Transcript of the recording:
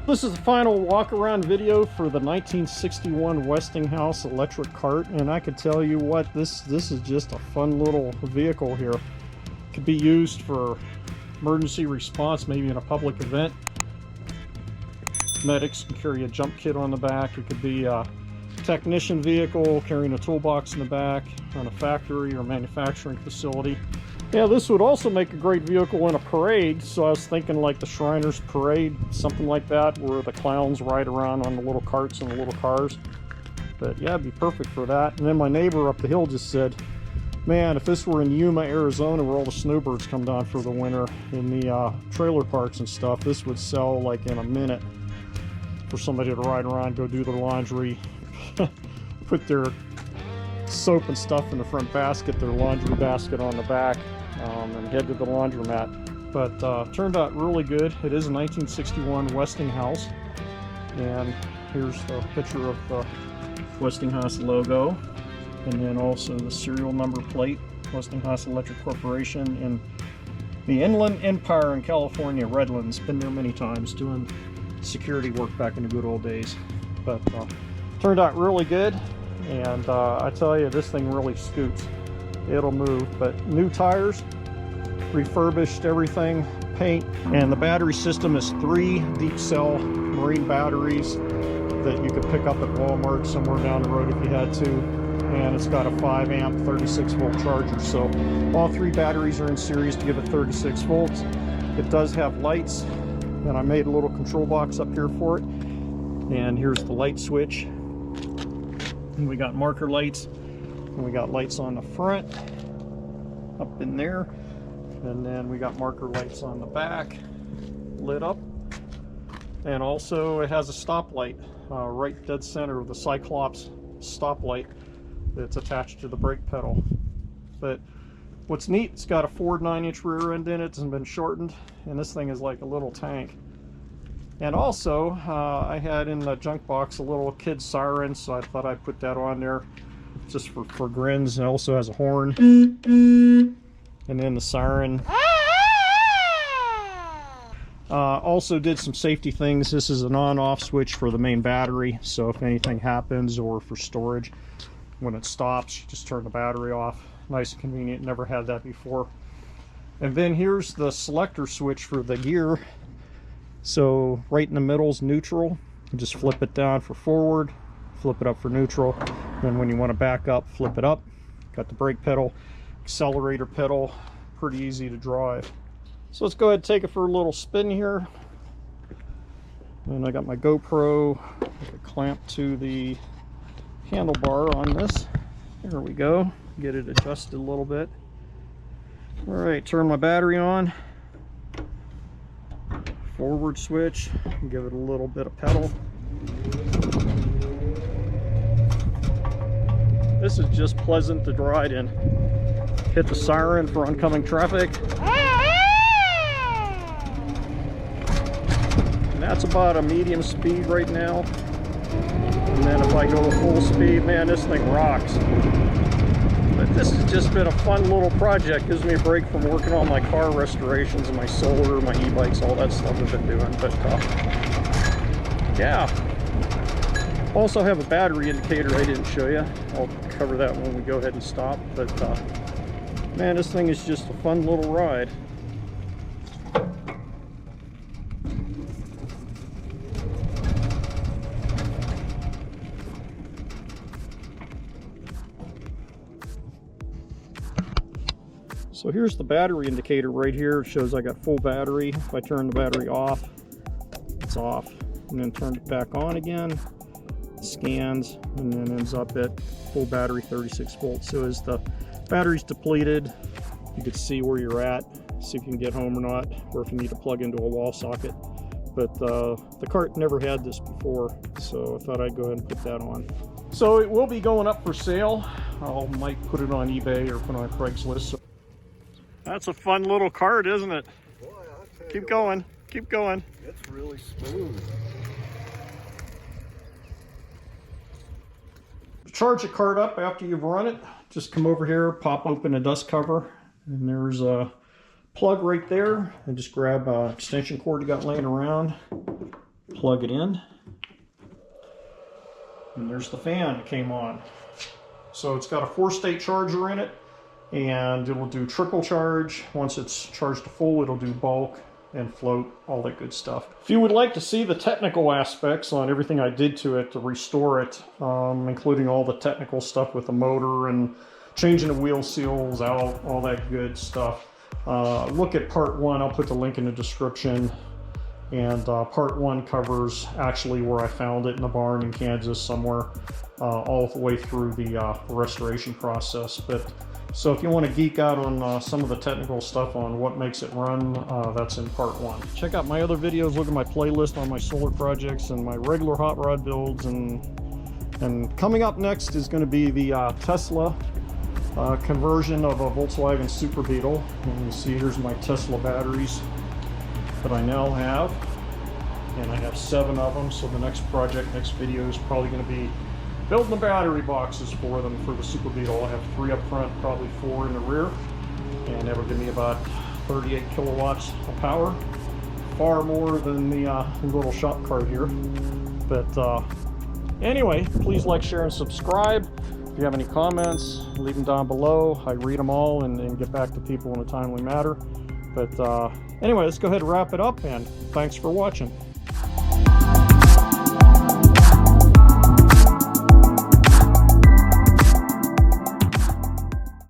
This is the final walk-around video for the 1961 Westinghouse Electric Cart, and I could tell you what, this is just a fun little vehicle here. It could be used for emergency response, maybe in a public event. Medics can carry a jump kit on the back. It could be a technician vehicle carrying a toolbox in the back on a factory or manufacturing facility. Yeah, this would also make a great vehicle in a parade, so I was thinking like the Shriners Parade, something like that, where the clowns ride around on the little carts and the little cars. But yeah, it'd be perfect for that. And then my neighbor up the hill just said, man, if this were in Yuma, Arizona, where all the snowbirds come down for the winter, in the trailer parks and stuff, this would sell like in a minute for somebody to ride around, go do their laundry, put their soap and stuff in the front basket, their laundry basket on the back, and head to the laundromat. But turned out really good. It is a 1961 Westinghouse, and here's the picture of the Westinghouse logo, and then also the serial number plate, Westinghouse Electric Corporation in the Inland Empire in California, Redlands. Been there many times doing security work back in the good old days. But turned out really good, and I tell you, this thing really scoots. It'll move. But new tires, refurbished everything, paint, and the battery system is 3 deep cell marine batteries that you could pick up at Walmart somewhere down the road if you had to. And it's got a 5 amp 36 volt charger, so all 3 batteries are in series to give it 36 volts. It does have lights, and I made a little control box up here for it. And here's the light switch. And we got marker lights, and we got lights on the front up in there, and then we got marker lights on the back lit up. And also it has a stoplight right dead center of the Cyclops stoplight that's attached to the brake pedal. But what's neat, it's got a Ford 9-inch rear end in it. It's been shortened, and this thing is like a little tank. And also, I had in the junk box a little kid siren, so I thought I'd put that on there just for grins. It also has a horn, and then the siren. Also did some safety things. This is an on-off switch for the main battery, so if anything happens, or for storage, when it stops, just turn the battery off. Nice and convenient, never had that before. And then here's the selector switch for the gear. So right in the middle is neutral. You just flip it down for forward, flip it up for neutral. Then when you want to back up, flip it up. Got the brake pedal, accelerator pedal, pretty easy to drive. So let's go ahead and take it for a little spin here. And I got my GoPro clamped to the handlebar on this. There we go. Get it adjusted a little bit. All right, turn my battery on. Forward switch, give it a little bit of pedal. This is just pleasant to ride in. Hit the siren for oncoming traffic. And that's about a medium speed right now. And then if I go full speed, man, this thing rocks. But this has just been a fun little project. Gives me a break from working on my car restorations and my solar, my e-bikes, all that stuff I've been doing. But yeah. Also have a battery indicator I didn't show you. I'll cover that when we go ahead and stop. But man, this thing is just a fun little ride. So here's the battery indicator right here. It shows I got full battery. If I turn the battery off, it's off. And then turn it back on again, it scans, and then ends up at full battery, 36 volts. So as the battery's depleted, you can see where you're at, see if you can get home or not, or if you need to plug into a wall socket. But the cart never had this before, so I thought I'd go ahead and put that on. So it will be going up for sale. I might put it on eBay or put it on Craigslist. That's a fun little cart, isn't it? Boy, keep going, keep going. It's really smooth. To charge a cart up after you've run it, just come over here, pop open a dust cover, and there's a plug right there. And just grab an extension cord you got laying around, plug it in. And there's the fan that came on. So it's got a 4-state charger in it, and it will do trickle charge. Once it's charged to full, it'll do bulk and float, all that good stuff. If you would like to see the technical aspects on everything I did to it to restore it, including all the technical stuff with the motor and changing the wheel seals out, all that good stuff, look at part 1. I'll put the link in the description. And part 1 covers actually where I found it in the barn in Kansas somewhere, all the way through the restoration process. But so if you want to geek out on some of the technical stuff on what makes it run, that's in part 1. Check out my other videos, look at my playlist on my solar projects and my regular hot rod builds. And coming up next is going to be the Tesla conversion of a Volkswagen Super Beetle. And you see here's my Tesla batteries that I now have, and I have 7 of them. So the next video is probably going to be building the battery boxes for them for the Super Beetle. I have 3 up front, probably 4 in the rear, and that will give me about 38 kilowatts of power, far more than the little shop cart here. But anyway, please like, share, and subscribe. If you have any comments, leave them down below. I read them all and get back to people in a timely manner. But anyway, let's go ahead and wrap it up, and thanks for watching.